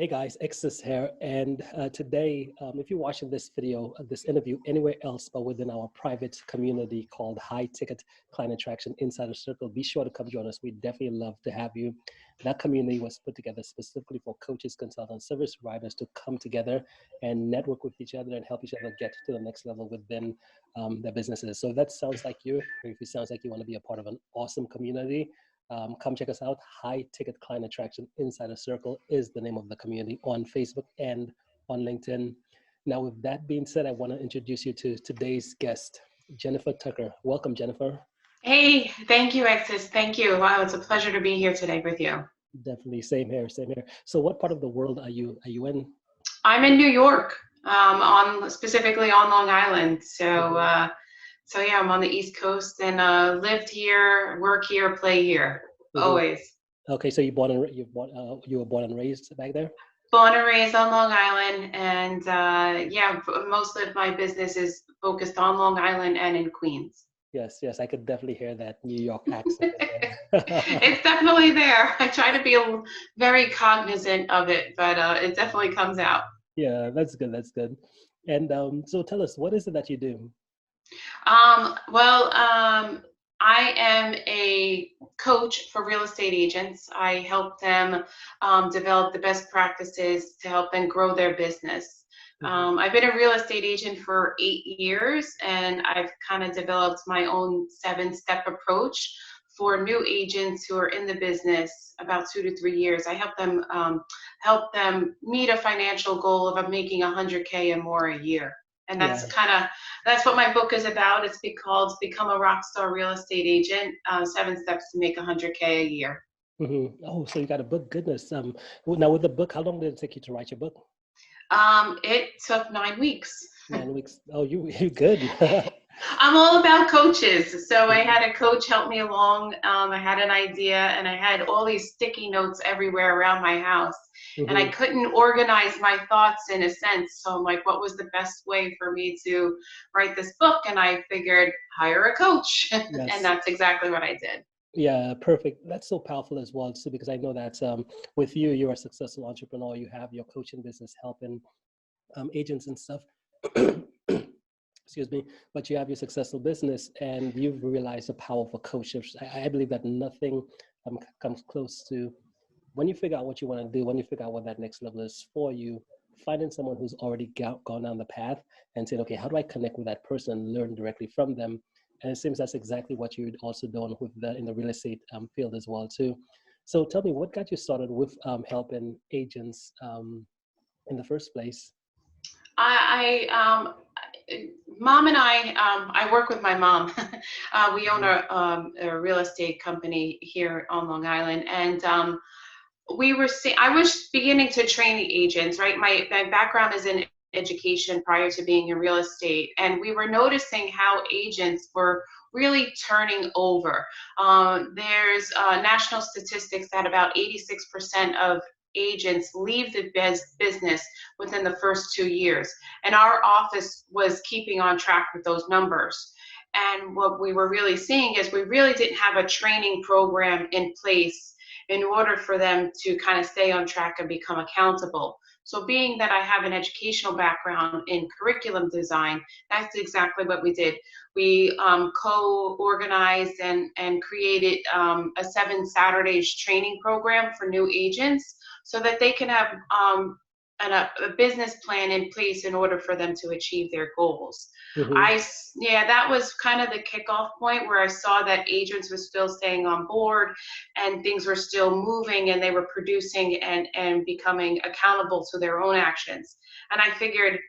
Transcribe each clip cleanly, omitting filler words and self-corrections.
Hey guys, Extus here, and today, if you're watching this video, this interview anywhere else but within our private community called High Ticket Client Attraction Insider Circle, be sure to come join us. We'd definitely love to have you. That community was put together specifically for coaches, consultants, service providers to come together and network with each other and help each other get to the next level within their businesses. So if that sounds like you, or if it sounds like you want to be a part of an awesome community, come check us out. High Ticket Client Attraction Insider Circle is the name of the community on Facebook and on LinkedIn. Now, with that being said, I want to introduce you to today's guest, Jennifer Tucker. Welcome, Jennifer. Hey, thank you, Extus. Thank you. Wow, it's a pleasure to be here today with you. Definitely, same here, same here. So, what part of the world are you in? I'm in New York, specifically on Long Island. So yeah, I'm on the East Coast and lived here, work here, play here, always. Okay, so you were born and raised back there? Born and raised on Long Island, and yeah, most of my business is focused on Long Island and in Queens. Yes, I could definitely hear that New York accent. It's definitely there. I try to be very cognizant of it, but it definitely comes out. Yeah, that's good. That's good. And so tell us, what is it that you do? I am a coach for real estate agents. I help them develop the best practices to help them grow their business. I've been a real estate agent for 8 years, and I've kind of developed my own 7-step approach for new agents who are in the business about 2 to 3 years. I help them meet a financial goal of making $100K and more a year. And that's what my book is about. It's called Become a Rockstar Real Estate Agent, 7 Steps to Make $100K a Year. Oh, so you got a book. Goodness. Now with the book, how long did it take you to write your book? It took 9 weeks. 9 weeks. Oh, you good. I'm all about coaches. So I had a coach help me along. I had an idea, and I had all these sticky notes everywhere around my house. And I couldn't organize my thoughts in a sense. So I'm like, what was the best way for me to write this book? And I figured, hire a coach. Yes. And that's exactly what I did. Yeah, perfect. That's so powerful as well, too, because I know that with you, you're a successful entrepreneur. You have your coaching business helping agents and stuff. Excuse me, but you have your successful business and you've realized the power of a coach. I believe that nothing comes close to when you figure out what you want to do, when you figure out what that next level is for you, finding someone who's already gone down the path and saying, okay, how do I connect with that person and learn directly from them? And it seems that's exactly what you're also doing with in the real estate field as well, too. So tell me, what got you started with helping agents in the first place? Mom and I work with my mom. We own a real estate company here on Long Island, and I was beginning to train the agents, right? My background is in education prior to being in real estate, and we were noticing how agents were really turning over. There's national statistics that about 86% of agents leave the business within the first 2 years, and our office was keeping on track with those numbers. And what we were really seeing is we really didn't have a training program in place in order for them to kind of stay on track and become accountable. So being that I have an educational background in curriculum design, that's exactly what we did. We co-organized and created a 7 Saturdays training program for new agents so that they can have a business plan in place in order for them to achieve their goals. That was kind of the kickoff point where I saw that agents were still staying on board and things were still moving and they were producing and becoming accountable to their own actions. And I figured,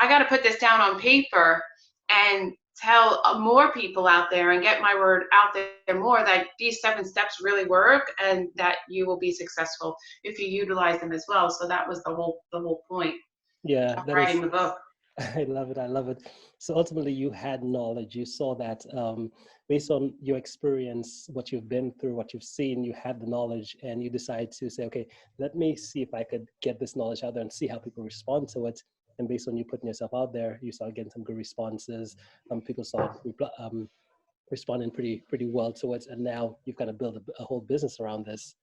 I got to put this down on paper and tell more people out there and get my word out there more that these 7 steps really work and that you will be successful if you utilize them as well. So that was the whole point of writing the book. I love it. I love it. So ultimately you had knowledge. You saw that based on your experience, what you've been through, what you've seen, you had the knowledge and you decided to say, okay, let me see if I could get this knowledge out there and see how people respond to it. And based on you putting yourself out there, you started getting some good responses. People started responding pretty well to it. And now you've got to build a whole business around this.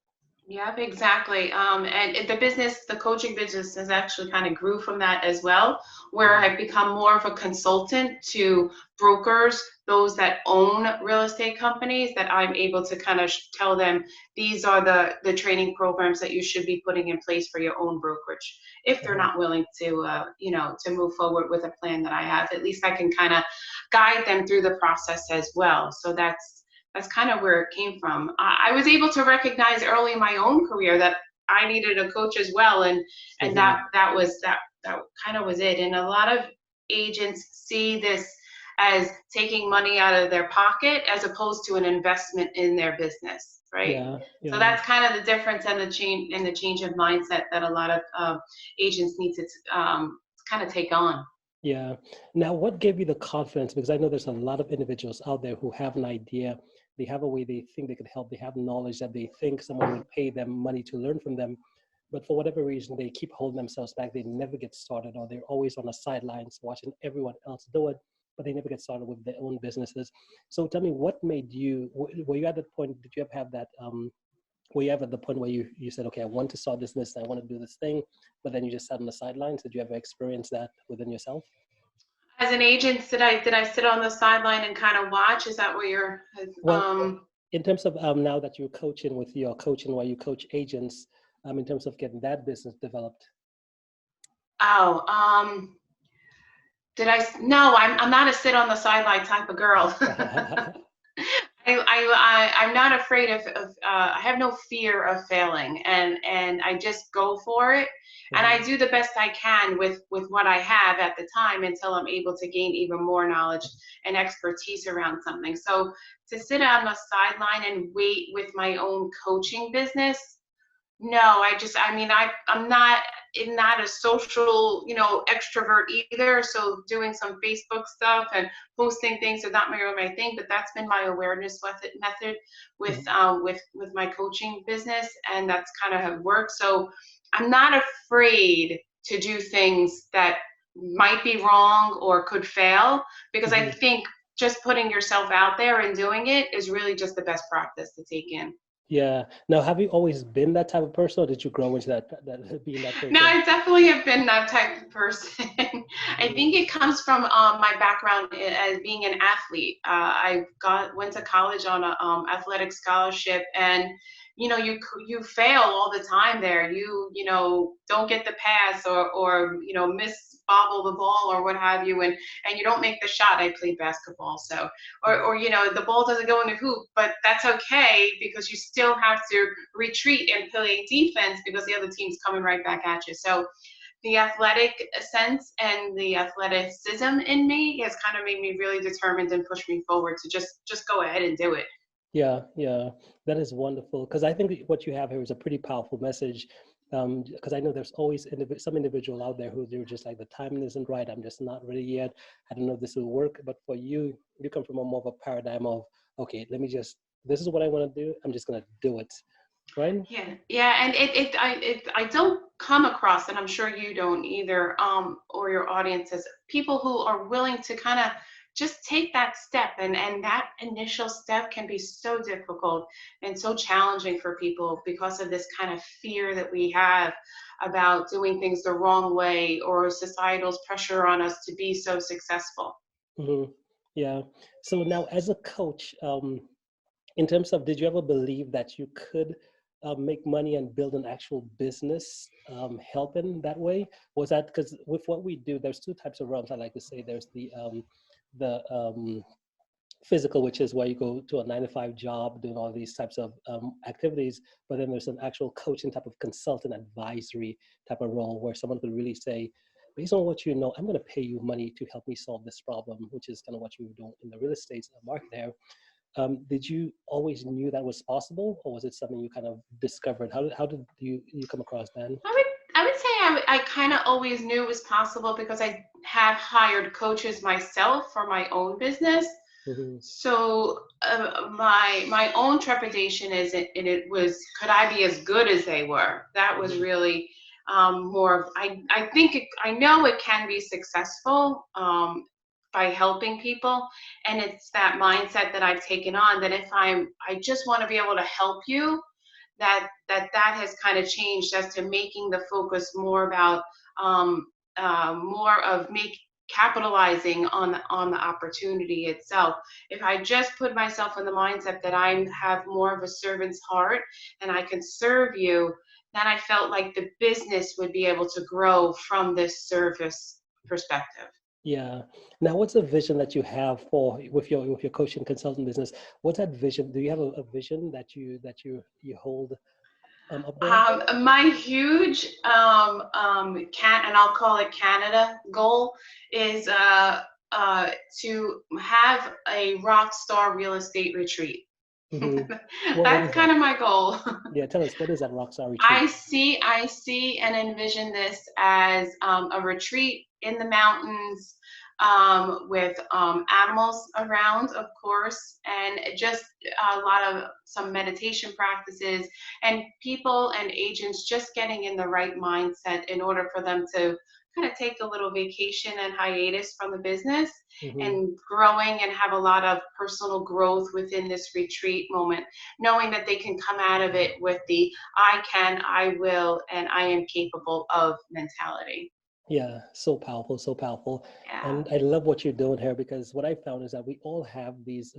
Yep, exactly. And the business, the coaching business has actually kind of grew from that as well, where Mhm. I've become more of a consultant to brokers, those that own real estate companies, that I'm able to kind of tell them these are the training programs that you should be putting in place for your own brokerage. If they're Uh-huh. not willing to, to move forward with a plan that I have, at least I can kind of guide them through the process as well. So that's kind of where it came from. I was able to recognize early in my own career that I needed a coach as well, and Mhm. that kind of was it. And a lot of agents see this as taking money out of their pocket as opposed to an investment in their business, right? Yeah, So yeah. that's kind of the difference and the change of mindset that a lot of agents need to kind of take on. Yeah. Now, what gave you the confidence? Because I know there's a lot of individuals out there who have an idea, they have a way they think they could help, they have knowledge that they think someone would pay them money to learn from them, but for whatever reason, they keep holding themselves back. They never get started, or they're always on the sidelines watching everyone else do it, but they never get started with their own businesses. So tell me, what made you, were you at that point, did you ever have that, were you ever at the point where you said, okay, I want to start this business, I want to do this thing, but then you just sat on the sidelines? Did you ever experience that within yourself? As an agent, did I sit on the sideline and kind of watch? Is that what you're Well, um in terms of now that you're coaching with your coaching while you coach agents, in terms of getting that business developed. oh, did I no, I'm not a sit on the sideline type of girl. I'm not afraid I have no fear of failing, and I just go for it, and I Mhm, do the best I can with what I have at the time until I'm able to gain even more knowledge and expertise around something. So to sit on the sideline and wait with my own coaching business, no, I mean, I'm not a social, extrovert either. So doing some Facebook stuff and posting things is not really my thing, but that's been my awareness method mhm. with my coaching business, and that's kind of have worked. So I'm not afraid to do things that might be wrong or could fail, because I Mhm. think just putting yourself out there and doing it is really just the best practice to take in. Yeah. Now, have you always been that type of person, or did you grow into that being that No, person? I definitely have been that type of person. I Mhm, think it comes from my background as being an athlete. I went to college on a athletic scholarship, and you fail all the time there. You don't get the pass, or miss bobble the ball or what have you, and you don't make the shot. I played basketball, so mhm. or the ball doesn't go in the hoop, but that's okay because you still have to retreat and play defense because the other team's coming right back at you. So the athletic sense and the athleticism in me has kind of made me really determined and pushed me forward to just go ahead and do it. Yeah, yeah, that is wonderful. Because I think what you have here is a pretty powerful message. Because I know there's always some individual out there who they're just like, the timing isn't right. I'm just not ready yet. I don't know if this will work. But for you, you come from a more of a paradigm of, okay, this is what I want to do. I'm just gonna do it, right? Yeah, yeah, and I don't come across, and I'm sure you don't either, or your audiences, people who are willing to kind of just take that step, and that initial step can be so difficult and so challenging for people because of this kind of fear that we have about doing things the wrong way, or societal's pressure on us to be so successful. Hmm. Yeah. So now, as a coach, in terms of, did you ever believe that you could make money and build an actual business helping that way? Was that because with what we do, there's two types of realms. I like to say there's the physical, which is where you go to a 9 to 5 job doing all these types of activities, but then there's an actual coaching type of consultant advisory type of role where someone could really say, based on what you know, I'm going to pay you money to help me solve this problem, which is kind of what you were doing in the real estate market there. Did you always knew that was possible, or was it something you kind of discovered? How did you come across that? I would I would say I kind of always knew it was possible because I have hired coaches myself for my own business. Hmm. So my own trepidation is it was, could I be as good as they were? That was Hmm. really more of, I think I know it can be successful by helping people, and it's that mindset that I've taken on that if I just want to be able to help you, that has kind of changed as to making the focus more about more of capitalizing on the opportunity itself. If I just put myself in the mindset that I have more of a servant's heart and I can serve you, then I felt like the business would be able to grow from this service perspective. Yeah. Now, what's the vision that you have for with your coaching consultant business? What's that vision? Do you have a vision that you hold up there? My huge and I'll call it Canada goal is to have a rock star real estate retreat. Mm-hmm. What That's is kind that? of my goal. Yeah, tell us, what is that Rockstar retreat? I see and envision this as a retreat in the mountains with animals around, of course, and just a lot of some meditation practices and people and agents just getting in the right mindset in order for them to kind of take a little vacation and hiatus from the business Mm-hmm. and growing and have a lot of personal growth within this retreat moment, knowing that they can come out of it with the I can, I will, and I am capable of mentality. Yeah, so powerful, so powerful. Yeah. And I love what you're doing here, because what I found is that we all have these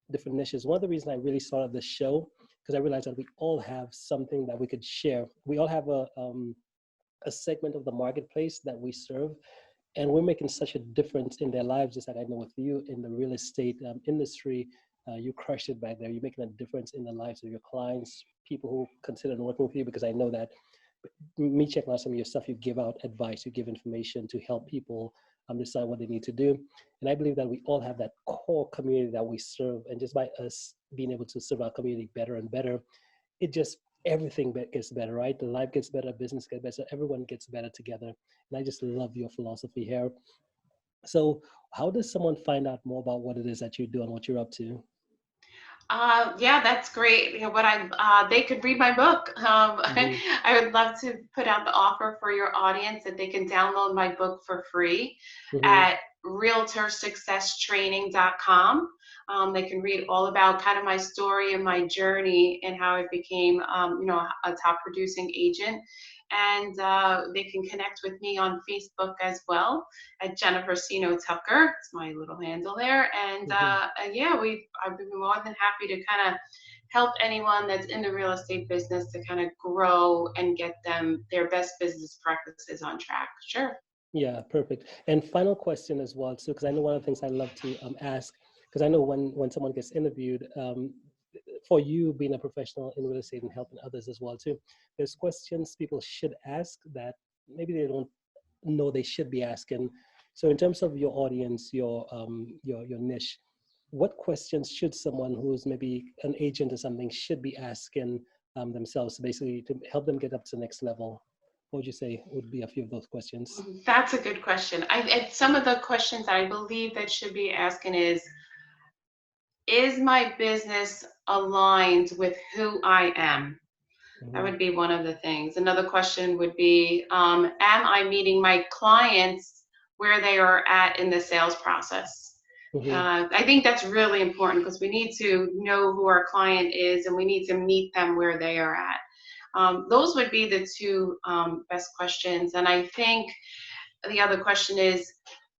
different niches. One of the reasons I really started this show, because I realized that we all have something that we could share. We all have a segment of the marketplace that we serve, and we're making such a difference in their lives. Just like I know with you in the real estate industry, you crushed it back there. You're making a difference in the lives of your clients, people who consider working with you, because I know that me checking out some of your stuff, you give out advice, you give information to help people decide what they need to do. And I believe that we all have that core community that we serve, and just by us being able to serve our community better and better, it just everything gets better, right? The life gets better, business gets better, everyone gets better together. And I just love your philosophy here. So how does someone find out more about what it is that you do and what you're up to? Yeah, that's great. You know, what they could read my book. Mm-hmm. I would love to put out the offer for your audience that they can download my book for free Mm-hmm. at realtorsuccesstraining.com. They can read all about kind of my story and my journey and how I became, a top producing agent. And they can connect with me on Facebook as well at Jennifer Sino Tucker. It's my little handle there. And Mm-hmm. yeah, I've been more than happy to kind of help anyone that's in the real estate business to kind of grow and get them their best business practices on track. Sure. Yeah, perfect. And final question as well, too, because I know one of the things I love to ask, because I know when someone gets interviewed, for you being a professional in real estate and helping others as well, too, there's questions people should ask that maybe they don't know they should be asking. So in terms of your audience, your niche, what questions should someone who's maybe an agent or something should be asking themselves, basically to help them get up to the next level? What would you say would be a few of those questions? That's a good question. Some of the questions I believe that should be asking is my business aligned with who I am? That Hmm. would be one of the things. Another question would be, am I meeting my clients where they are at in the sales process? Hmm. I think that's really important because we need to know who our client is and we need to meet them where they are at. Those would be the two best questions. And I think the other question is,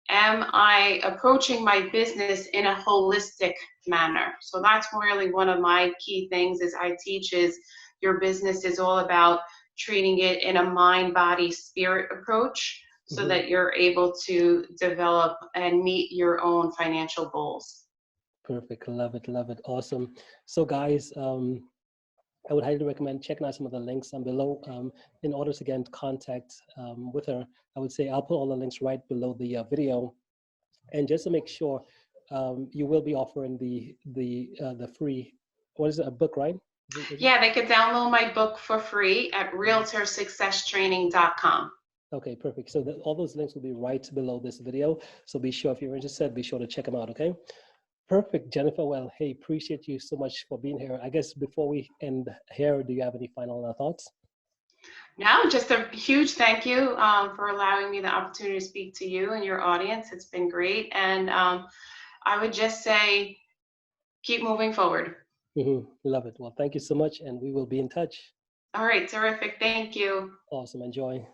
am I approaching my business in a holistic manner? So that's really one of my key things is I teach is your business is all about treating it in a mind, body, spirit approach so Hmm. that you're able to develop and meet your own financial goals. Perfect. Love it. Love it. Awesome. So guys, I would highly recommend checking out some of the links below. In order to get in contact with her, I would say I'll put all the links right below the video. And just to make sure, you will be offering the free, what is it, a book, right? Is it? Yeah, they could download my book for free at Mhm. realtorsuccesstraining.com. Okay, perfect. So all those links will be right below this video. So be sure, if you're interested, be sure to check them out, okay? Perfect, Jennifer. Well, hey, appreciate you so much for being here. I guess before we end here, do you have any final thoughts? No, just a huge thank you for allowing me the opportunity to speak to you and your audience. It's been great. And I would just say, keep moving forward. Love it. Well, thank you so much, and we will be in touch. All right, terrific. Thank you. Awesome. Enjoy.